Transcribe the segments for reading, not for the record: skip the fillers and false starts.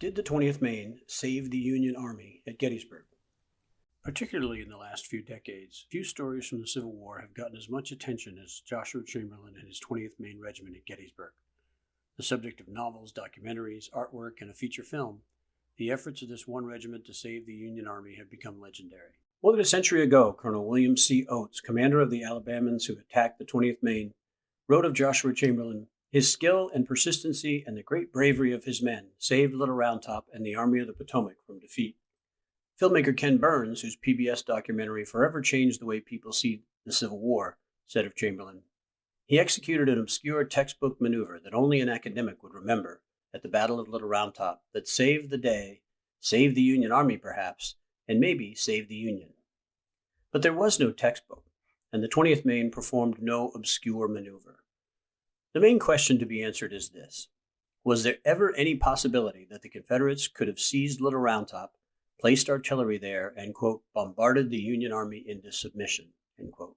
Did the 20th Maine save the Union Army at Gettysburg? Particularly in the last few decades, few stories from the Civil War have gotten as much attention as Joshua Chamberlain and his 20th Maine Regiment at Gettysburg. The subject of novels, documentaries, artwork, and a feature film, the efforts of this one regiment to save the Union Army have become legendary. More than a century ago, Colonel William C. Oates, commander of the Alabamans who attacked the 20th Maine, wrote of Joshua Chamberlain, "His skill and persistency and the great bravery of his men saved Little Round Top and the Army of the Potomac from defeat." Filmmaker Ken Burns, whose PBS documentary forever changed the way people see the Civil War, said of Chamberlain, "He executed an obscure textbook maneuver that only an academic would remember at the Battle of Little Round Top that saved the day, saved the Union Army perhaps, and maybe saved the Union." But there was no textbook, and the 20th Maine performed no obscure maneuver. The main question to be answered is this: was there ever any possibility that the Confederates could have seized Little Round Top, placed artillery there, and, quote, bombarded the Union Army into submission, end quote?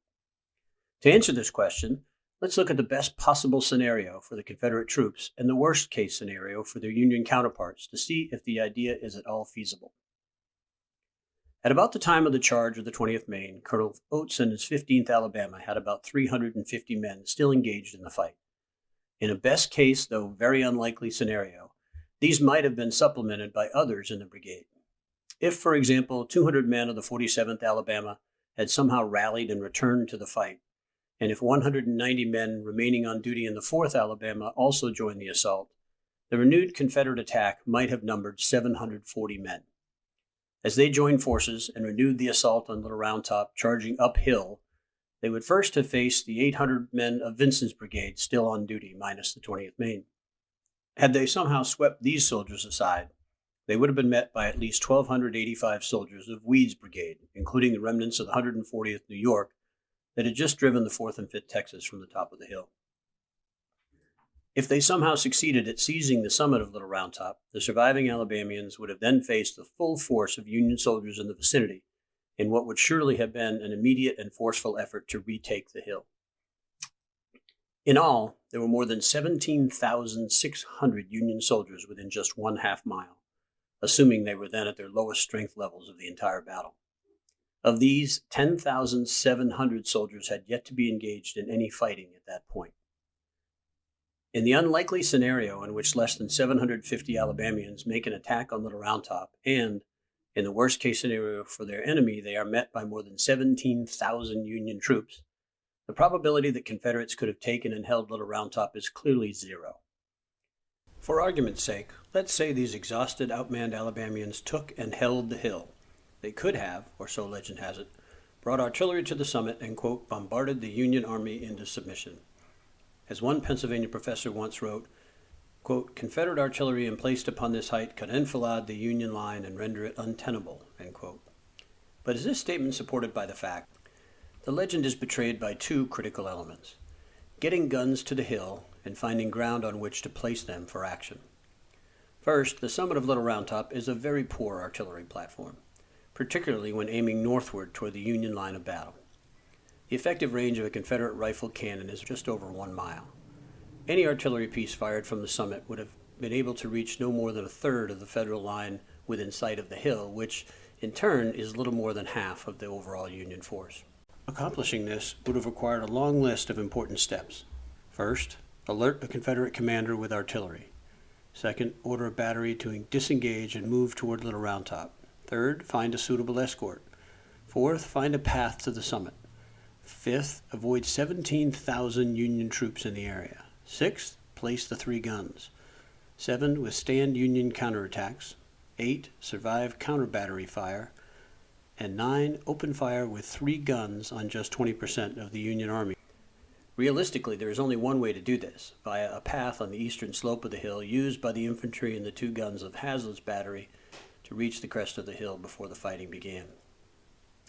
To answer this question, let's look at the best possible scenario for the Confederate troops and the worst case scenario for their Union counterparts to see if the idea is at all feasible. At about the time of the charge of the 20th Maine, Colonel Oates and his 15th Alabama had about 350 men still engaged in the fight. In a best case, though very unlikely scenario, these might have been supplemented by others in the brigade. If, for example, 200 men of the 47th Alabama had somehow rallied and returned to the fight, and if 190 men remaining on duty in the 4th Alabama also joined the assault, the renewed Confederate attack might have numbered 740 men. As they joined forces and renewed the assault on Little Round Top, charging uphill, they would first have faced the 800 men of Vincent's brigade still on duty, minus the 20th Maine. Had they somehow swept these soldiers aside, they would have been met by at least 1,285 soldiers of Weed's brigade, including the remnants of the 140th New York that had just driven the 4th and 5th Texas from the top of the hill. If they somehow succeeded at seizing the summit of Little Round Top, the surviving Alabamians would have then faced the full force of Union soldiers in the vicinity, in what would surely have been an immediate and forceful effort to retake the hill. In all, there were more than 17,600 Union soldiers within just 1/2 mile, assuming they were then at their lowest strength levels of the entire battle. Of these, 10,700 soldiers had yet to be engaged in any fighting at that point. In the unlikely scenario in which less than 750 Alabamians make an attack on Little Round Top, and in the worst-case scenario for their enemy, they are met by more than 17,000 Union troops, the probability that Confederates could have taken and held Little Round Top is clearly zero. For argument's sake, let's say these exhausted, outmanned Alabamians took and held the hill. They could have, or so legend has it, brought artillery to the summit and, quote, bombarded the Union Army into submission. As one Pennsylvania professor once wrote, quote, "Confederate artillery emplaced upon this height could enfilade the Union line and render it untenable," end quote. But is this statement supported by the fact? The legend is betrayed by two critical elements: getting guns to the hill and finding ground on which to place them for action. First, the summit of Little Round Top is a very poor artillery platform, particularly when aiming northward toward the Union line of battle. The effective range of a Confederate rifle cannon is just over 1 mile. Any artillery piece fired from the summit would have been able to reach no more than a third of the Federal line within sight of the hill, which in turn is little more than half of the overall Union force. Accomplishing this would have required a long list of important steps. First, alert a Confederate commander with artillery. Second, order a battery to disengage and move toward Little Round Top. Third, find a suitable escort. Fourth, find a path to the summit. Fifth, avoid 17,000 Union troops in the area. Sixth, place the 3 guns. 7, withstand Union counterattacks. 8, survive counter-battery fire. And 9, open fire with 3 guns on just 20% of the Union Army. Realistically, there is only one way to do this, via a path on the eastern slope of the hill used by the infantry and the 2 guns of Hazlett's battery to reach the crest of the hill before the fighting began.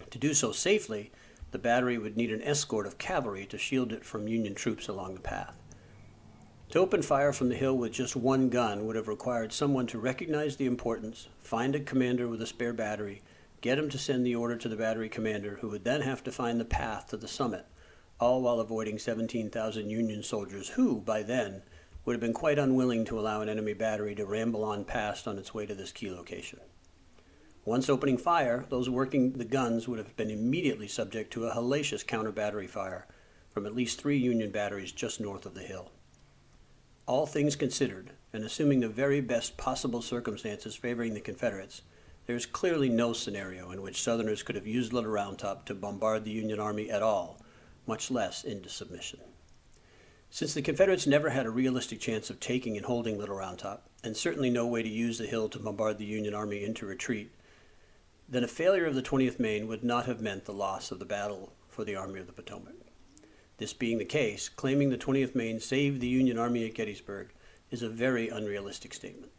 To do so safely, the battery would need an escort of cavalry to shield it from Union troops along the path. To open fire from the hill with just 1 gun would have required someone to recognize the importance, find a commander with a spare battery, get him to send the order to the battery commander, who would then have to find the path to the summit, all while avoiding 17,000 Union soldiers who, by then, would have been quite unwilling to allow an enemy battery to ramble on past on its way to this key location. Once opening fire, those working the guns would have been immediately subject to a hellacious counter-battery fire from at least 3 Union batteries just north of the hill. All things considered, and assuming the very best possible circumstances favoring the Confederates, there is clearly no scenario in which Southerners could have used Little Round Top to bombard the Union Army at all, much less into submission. Since the Confederates never had a realistic chance of taking and holding Little Round Top, and certainly no way to use the hill to bombard the Union Army into retreat, then a failure of the 20th Maine would not have meant the loss of the battle for the Army of the Potomac. This being the case, claiming the 20th Maine saved the Union Army at Gettysburg is a very unrealistic statement.